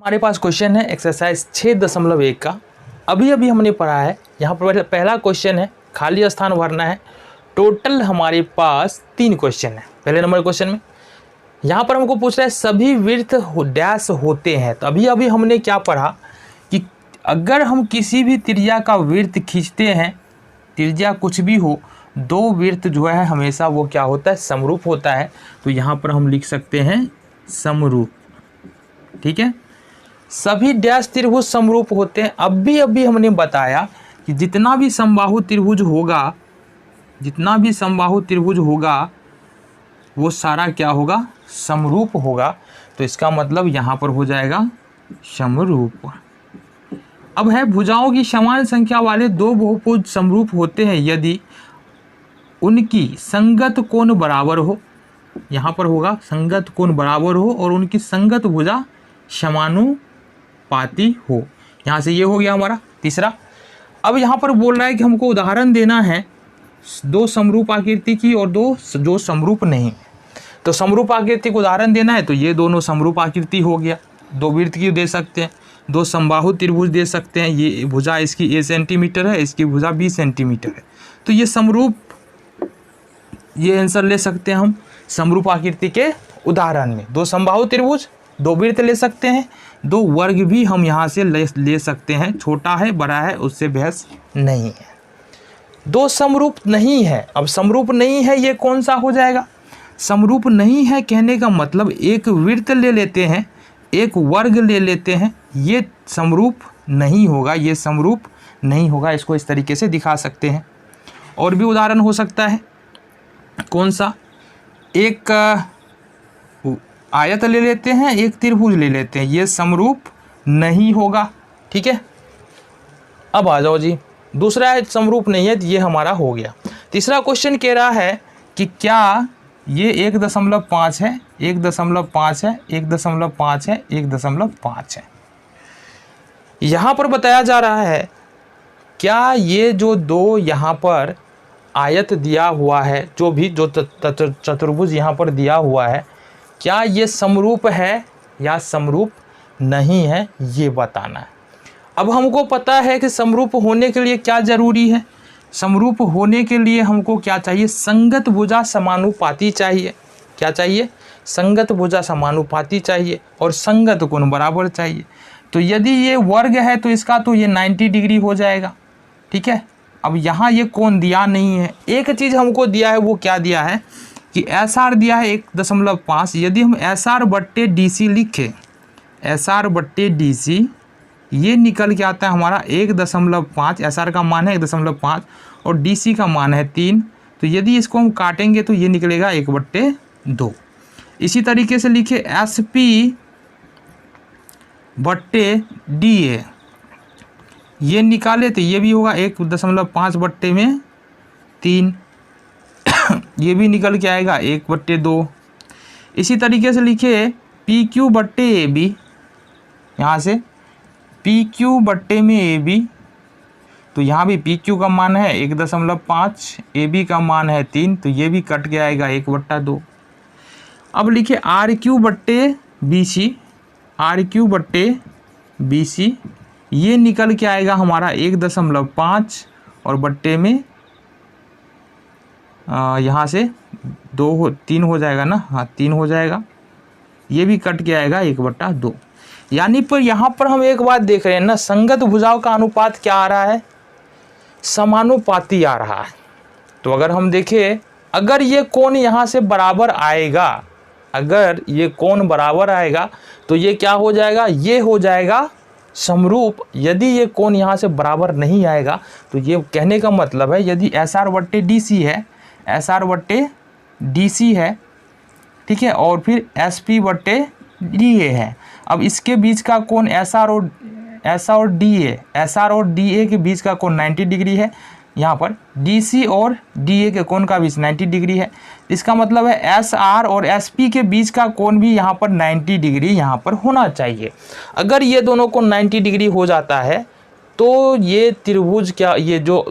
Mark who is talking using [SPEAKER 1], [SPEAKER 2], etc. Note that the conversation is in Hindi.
[SPEAKER 1] हमारे पास क्वेश्चन है एक्सरसाइज 6.1 का। अभी हमने पढ़ा है। यहाँ पर पहला क्वेश्चन है खाली स्थान भरना है। टोटल हमारे पास 3 क्वेश्चन है। पहले नंबर क्वेश्चन में यहाँ पर हमको पूछ रहा है सभी वृत्त डैश होते हैं। तो अभी हमने क्या पढ़ा कि अगर हम किसी भी त्रिज्या का वृत्त खींचते हैं, त्रिज्या कुछ भी हो, 2 वृत्त जो है हमेशा वो क्या होता है, समरूप होता है। तो यहाँ पर हम लिख सकते हैं समरूप। ठीक है, सभी डैश त्रिभुज समरूप होते हैं। अभी हमने बताया कि जितना भी समबाहु त्रिभुज होगा, वो सारा क्या होगा, समरूप होगा। तो इसका मतलब यहाँ पर हो जाएगा समरूप। अब है भुजाओं की समान संख्या वाले 2 बहुभुज समरूप होते हैं यदि उनकी संगत कोण बराबर हो। यहाँ पर होगा संगत कोण बराबर हो और उनकी संगत भुजा समानुपाती हो। यहाँ से ये हो गया हमारा तीसरा। अब यहाँ पर बोल रहा है कि हमको उदाहरण देना है 2 समरूप आकृति की और 2 जो समरूप नहीं। तो समरूप आकृति को उदाहरण देना है तो ये दोनों समरूप आकृति हो गया। 2 वृत्त की दे सकते हैं, 2 समबाहु त्रिभुज दे सकते हैं। ये भुजा इसकी a सेंटीमीटर है, इसकी भुजा b सेंटीमीटर है। तो ये समरूप, ये आंसर ले सकते हैं हम समरूप आकृति के उदाहरण में। 2 समबाहु त्रिभुज, 2 वृत्त ले सकते हैं, 2 वर्ग भी हम यहाँ से ले सकते हैं। छोटा है बड़ा है उससे बहस नहीं है। 2 समरूप नहीं है। अब समरूप नहीं है ये कौन सा हो जाएगा, समरूप नहीं है कहने का मतलब एक वृत्त ले लेते हैं, एक वर्ग ले लेते हैं, ये समरूप नहीं होगा, ये समरूप नहीं होगा। इसको इस तरीके से दिखा सकते हैं। और भी उदाहरण हो सकता है, कौन सा, एक आयत ले लेते हैं, एक त्रिभुज ले लेते हैं, ये समरूप नहीं होगा। ठीक है, अब आ जाओ जी, दूसरा समरूप नहीं है, ये हमारा हो गया। तीसरा क्वेश्चन कह रहा है कि क्या ये 1.5 है, 1.5 है, 1.5 है, 1.5 है। यहाँ पर बताया जा रहा है क्या ये जो 2 यहाँ पर आयत दिया हुआ है, जो चतुर्भुज यहाँ पर दिया हुआ है, क्या ये समरूप है या समरूप नहीं है, ये बताना है। अब हमको पता है कि समरूप होने के लिए क्या ज़रूरी है। समरूप होने के लिए हमको क्या चाहिए, संगत भुजा समानुपाती चाहिए। क्या चाहिए, संगत भुजा समानुपाती चाहिए और संगत कोण बराबर चाहिए। तो यदि ये वर्ग है तो इसका तो ये 90 डिग्री हो जाएगा। ठीक है, अब यहाँ ये कोण दिया नहीं है। एक चीज़ हमको दिया है, वो क्या दिया है कि SR दिया है 1.5। यदि हम SR/DC लिखें, SR/DC, ये निकल के आता है हमारा 1.5। SR का मान है 1.5 और DC का मान है 3। तो यदि इसको हम काटेंगे तो ये निकलेगा 1/2। इसी तरीके से लिखे SP/DA, ये निकाले तो ये भी होगा 1.5/3। ये भी निकल के आएगा 1/2। इसी तरीके से लिखे PQ/AB, यहाँ से PQ/AB, तो यहाँ भी PQ का मान है 1.5, AB का मान है 3, तो ये भी कट के आएगा 1/2। अब लिखे RQ/BC, RQ/BC, ये निकल के आएगा हमारा 1.5 और बट्टे में यहाँ से 3 हो जाएगा ना, हाँ 3 हो जाएगा। ये भी कट के आएगा 1/2। यानी पर यहाँ पर हम एक बात देख रहे हैं ना, संगत भुजाओं का अनुपात क्या आ रहा है, समानुपाती आ रहा है। तो अगर हम देखें, अगर ये कोण यहाँ से बराबर आएगा, अगर ये कोण बराबर आएगा तो ये क्या हो जाएगा, ये हो जाएगा समरूप। यदि ये कोण यहाँ से बराबर नहीं आएगा तो ये कहने का मतलब है यदि SR/DC है, SR/DC है, ठीक है, और फिर SP/DA है। अब इसके बीच का कोण SR और DA के बीच का कोण 90 डिग्री है। यहाँ पर DC और DA के कोण का बीच 90 डिग्री है। इसका मतलब है SR और SP के बीच का कोण भी यहाँ पर 90 डिग्री यहाँ पर होना चाहिए। अगर ये दोनों कोण 90 डिग्री हो जाता है तो ये त्रिभुज क्या, ये जो